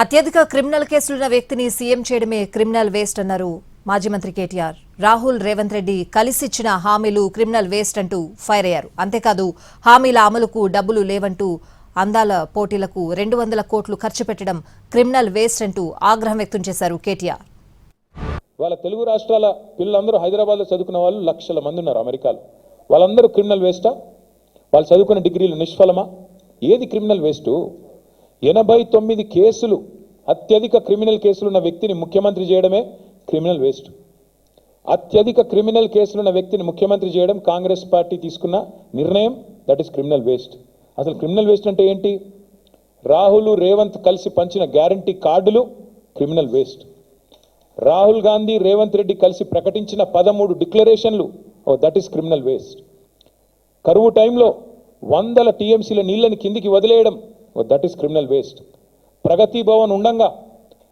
అత్యధిక క్రిమినల్ కేసులున్న వ్యక్తిని సీఎం చేయడమే క్రిమినల్ వేస్ట్ అన్నారు మాజీ మంత్రి కేటీఆర్. రాహుల్ రేవంత్ రెడ్డి కలిసిచ్చిన హామీలు క్రిమినల్ వేస్ట్ అంటూ ఫైర్ అయ్యారు. అంతేకాదు హామీల అమలుకు డబ్బులు లేవంటూ అందాల పోటీలకు 200 కోట్లు ఖర్చు పెట్టడం క్రిమినల్ వేస్ట్ అంటూ ఆగ్రహం వ్యక్తం చేశారు కేటీఆర్. వాళ్ళ తెలుగు రాష్ట్రాల పిల్లలందరూ హైదరాబాద్లో చదువుకున్న వాళ్ళు లక్షల మంది ఉన్నారు అమెరికాలో. వాళ్ళందరూ క్రిమినల్ వేస్టా? వాళ్ళు చదువుకున్న డిగ్రీలు నిష్ఫలమా? ఏది క్రిమినల్ వేస్టు? 89 కేసులు అత్యధిక క్రిమినల్ కేసులున్న వ్యక్తిని ముఖ్యమంత్రి చేయడమే క్రిమినల్ వేస్ట్. అత్యధిక క్రిమినల్ కేసులున్న వ్యక్తిని ముఖ్యమంత్రి చేయడం కాంగ్రెస్ పార్టీ తీసుకున్న నిర్ణయం. That is criminal waste. అసలు క్రిమినల్ వేస్ట్ అంటే ఏంటి? రాహుల్ రేవంత్ కలిసి పంచిన గ్యారంటీ కార్డులు క్రిమినల్ వేస్ట్. రాహుల్ గాంధీ రేవంత్ రెడ్డి కలిసి ప్రకటించిన 13 డిక్లరేషన్లు, దట్ ఈస్ క్రిమినల్ వేస్ట్. కరువు టైంలో 100 టీఎంసీల నీళ్ళని కిందికి వదిలేయడం, దట్ ఈస్ క్రిమినల్ వేస్ట్. ప్రగతి భవన్ ఉండంగా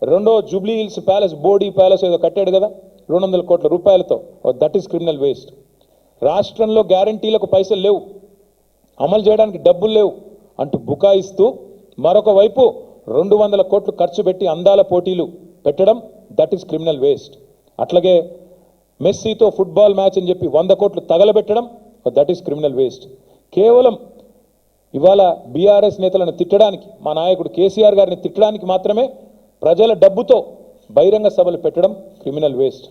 రెండో Jubilee hills palace, body palace ఏదో కట్టాడు కదా 200 కోట్ల రూపాయలతో, దట్ ఈస్ క్రిమినల్ వేస్ట్. రాష్ట్రంలో గ్యారంటీలకు పైసలు లేవు, అమలు చేయడానికి డబ్బులు లేవు అంటూ బుకాయిస్తూ మరొక వైపు 200 కోట్లు ఖర్చు పెట్టి అందాల పోటీలు పెట్టడం, దట్ ఈస్ క్రిమినల్ వేస్ట్. అట్లాగే మెస్సీతో ఫుట్బాల్ మ్యాచ్ అని చెప్పి 100 కోట్లు తగలబెట్టడం, దట్ ఈస్ క్రిమినల్ వేస్ట్. కేవలం ఇవాళ బీఆర్ఎస్ నేతలను తిట్టడానికి, మా నాయకుడు కేసీఆర్ గారిని తిట్టడానికి మాత్రమే ప్రజల డబ్బుతో బహిరంగ సభలు పెట్టడం క్రిమినల్ వేస్ట్.